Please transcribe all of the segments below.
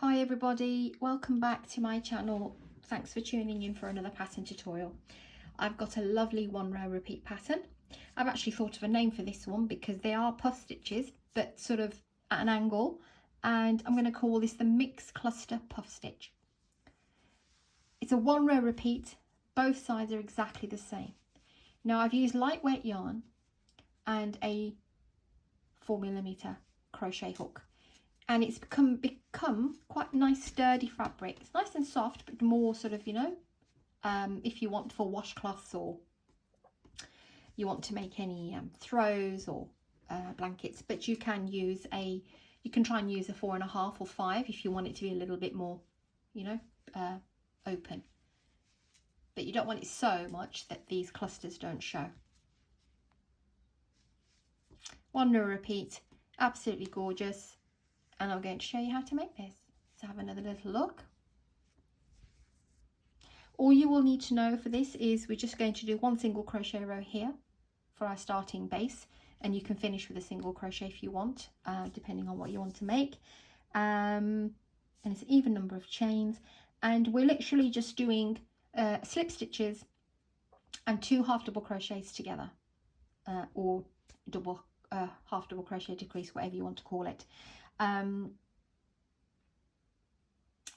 Hi everybody, welcome back to my channel. Thanks for tuning in for another pattern tutorial. I've got a lovely 1 row repeat pattern. I've actually thought of a name for this one because they are puff stitches but sort of at an angle, and I'm going to call this the mixed cluster puff stitch. It's a 1 row repeat, both sides are exactly the same. Now I've used lightweight yarn and a 4mm crochet hook. And it's become quite nice sturdy fabric. It's nice and soft, but more sort of, if you want for washcloths or you want to make any throws or blankets. But you can try and use a 4.5 or 5 if you want it to be a little bit more, open. But you don't want it so much that these clusters don't show. 1 row repeat, absolutely gorgeous. And I'm going to show you how to make this. Let's have another little look. All you will need to know for this is we're just going to do 1 single crochet row here for our starting base, and you can finish with a single crochet if you want, depending on what you want to make. And it's an even number of chains, and we're literally just doing slip stitches and 2 half double crochets together, or double half double crochet decrease, whatever you want to call it. And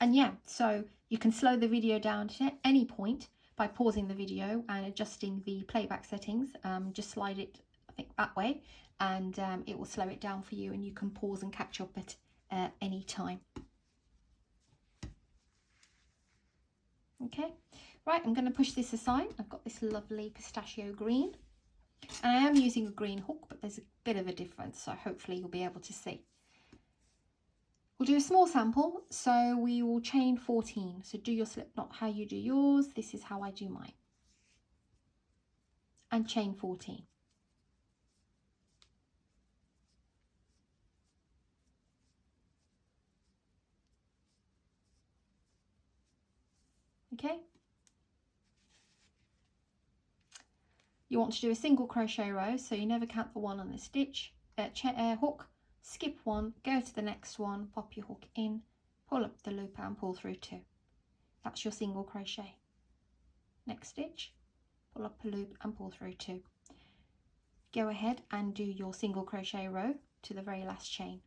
yeah, so you can slow the video down at any point by pausing the video and adjusting the playback settings. Just slide it, I think, that way, and it will slow it down for you, and you can pause and catch up at any time. Okay, right, I'm going to push this aside. I've got this lovely pistachio green, and I am using a green hook, but there's a bit of a difference, so hopefully you'll be able to see. We'll do a small sample, so we will chain 14. So do your slip knot how you do yours. This is how I do mine. And chain 14. Okay. You want to do a single crochet row, so you never count the one on the stitch, hook. Skip 1, go to the next one, pop your hook in, pull up the loop and pull through 2. That's your single crochet. Next stitch, pull up a loop and pull through 2. Go ahead and do your single crochet row to the very last chain.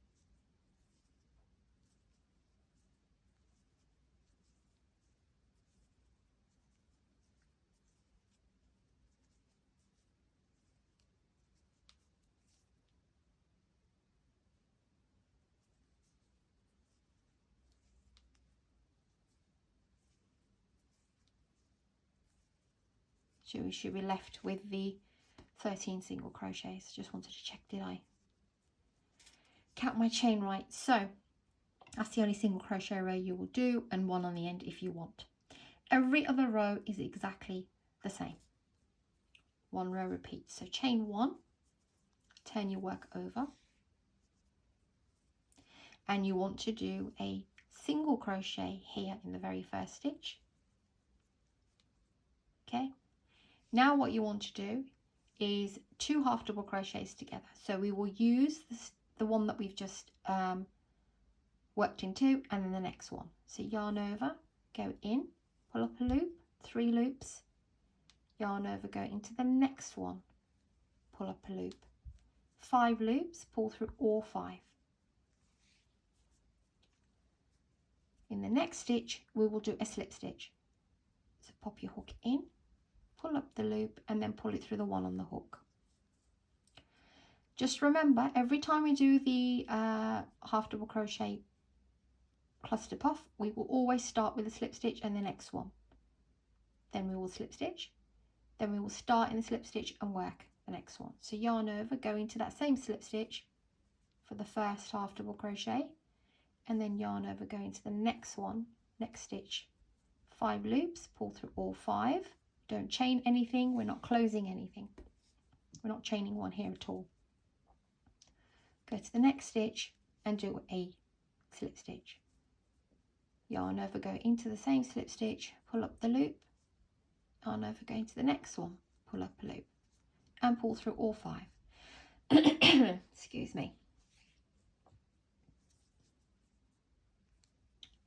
So we should be left with the 13 single crochets. Just wanted to check, did I count my chain right? So that's the only single crochet row you will do, and 1 on the end if you want. Every other row is exactly the same. 1 row repeat. So chain 1, turn your work over, and you want to do a single crochet here in the very first stitch. Okay. Now what you want to do is 2 half double crochets together. So we will use the one that we've just worked into, and then the next one. So yarn over, go in, pull up a loop, 3 loops, yarn over, go into the next one, pull up a loop, 5 loops, pull through all 5. In the next stitch we will do a slip stitch. So pop your hook in, pull up the loop, and then pull it through the one on the hook. Just remember, every time we do the half double crochet cluster puff, we will always start with a slip stitch and the next one. Then we will slip stitch, then we will start in the slip stitch and work the next one. So yarn over, go into that same slip stitch for the first half double crochet, and then yarn over, go into the next one, next stitch, 5 loops, pull through all 5. Don't chain anything, we're not closing anything, we're not chaining one here at all. Go to the next stitch and do a slip stitch, yarn over, go into the same slip stitch, pull up the loop, yarn over, go into the next one, pull up a loop, and pull through all 5. Excuse me.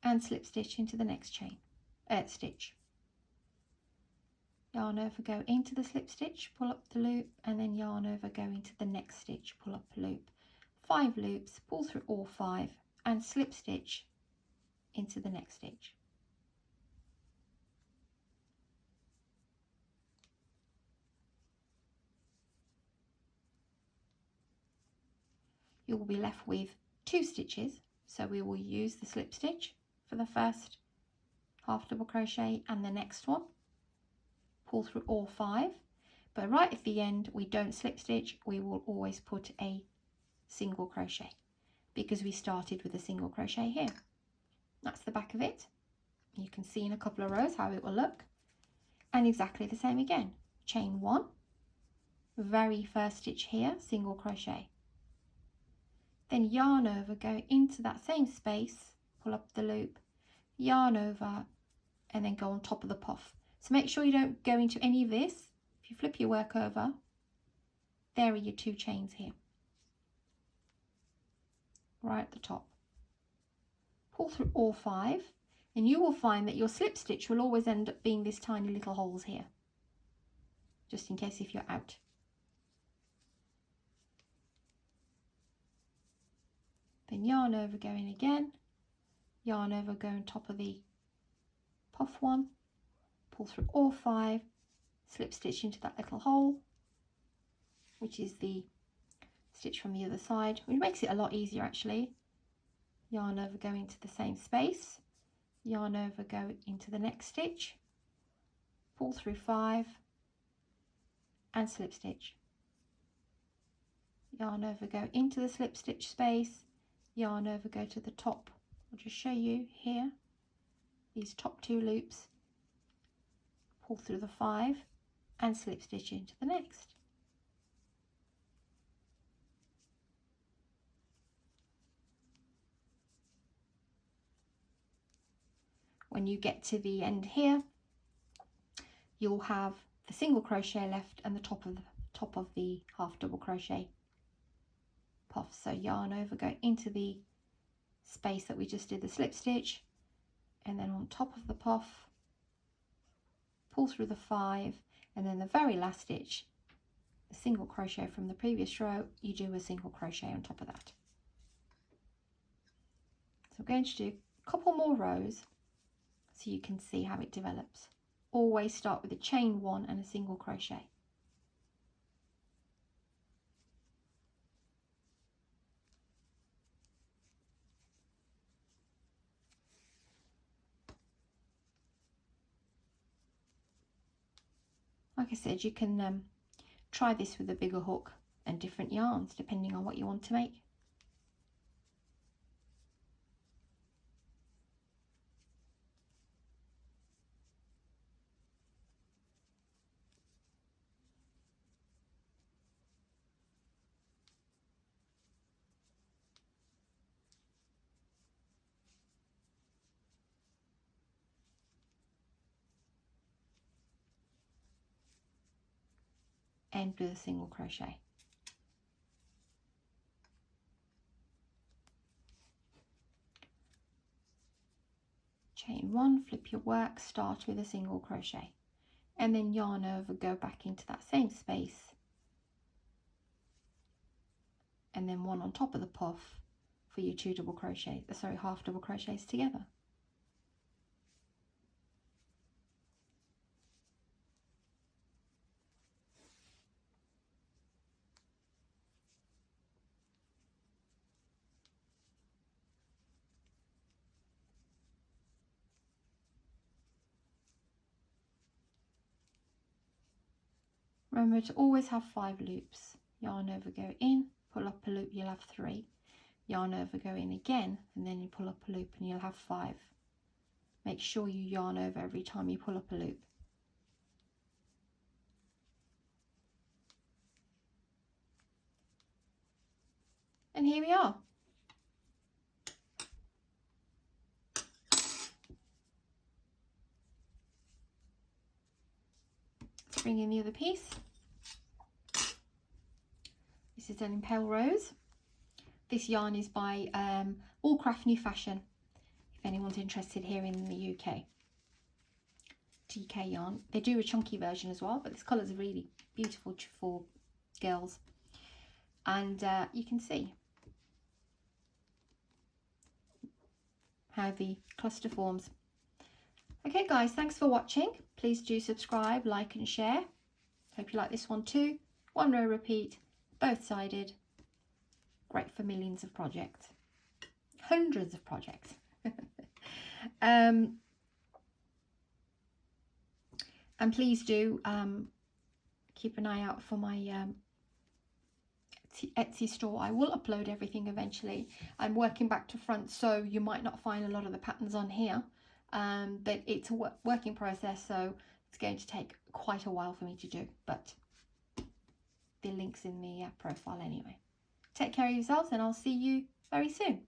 and slip stitch into the next chain stitch. Yarn over, go into the slip stitch, pull up the loop, and then yarn over, go into the next stitch, pull up a loop. 5 loops, pull through all 5 and slip stitch into the next stitch. You will be left with 2 stitches, so we will use the slip stitch for the first half double crochet and the next one. Pull through all 5, but right at the end we don't slip stitch, we will always put a single crochet because we started with a single crochet here. That's the back of it. You can see in a couple of rows how it will look, and exactly the same again. Chain 1, very first stitch here, single crochet, then yarn over, go into that same space, pull up the loop, yarn over, and then go on top of the puff. So make sure you don't go into any of this. If you flip your work over, there are your 2 chains here, right at the top. Pull through all 5, and you will find that your slip stitch will always end up being these tiny little holes here, just in case if you're out. Then yarn over, go in again, yarn over, go on top of the puff one, pull through all 5, slip stitch into that little hole, which is the stitch from the other side, which makes it a lot easier actually. Yarn over, go into the same space, yarn over, go into the next stitch, pull through 5 and slip stitch. Yarn over, go into the slip stitch space, yarn over, go to the top. I'll just show you here, these top 2 loops, pull through the 5 and slip stitch into the next. When you get to the end here, you'll have the single crochet left and the top of the half double crochet puff. So yarn over, go into the space that we just did the slip stitch, and then on top of the puff, pull through the 5, and then the very last stitch, the single crochet from the previous row, you do a single crochet on top of that. So I'm going to do a couple more rows so you can see how it develops. Always start with a chain 1 and a single crochet. Like I said, you can try this with a bigger hook and different yarns depending on what you want to make. End with a single crochet. Chain 1, flip your work, start with a single crochet, and then yarn over, go back into that same space, and then 1 on top of the puff for your 2 double crochets, half double crochets together. Remember to always have 5 loops. Yarn over, go in, pull up a loop, you'll have 3. Yarn over, go in again, and then you pull up a loop and you'll have 5. Make sure you yarn over every time you pull up a loop. And here we are. Let's bring in the other piece. This is done in Pale Rose. This yarn is by Woolcraft New Fashion. if anyone's interested here in the UK. TK yarn. They do a chunky version as well, but this colour is really beautiful for girls. And you can see how the cluster forms. Okay guys, thanks for watching. Please do subscribe, like and share. Hope you like this one too. 1 row repeat, both sided. Great for millions of projects. Hundreds of projects. And please do keep an eye out for my Etsy store. I will upload everything eventually. I'm working back to front, so you might not find a lot of the patterns on here, but it's a working process, so it's going to take quite a while for me to do, but the link's in the profile anyway. Take care of yourselves, and I'll see you very soon.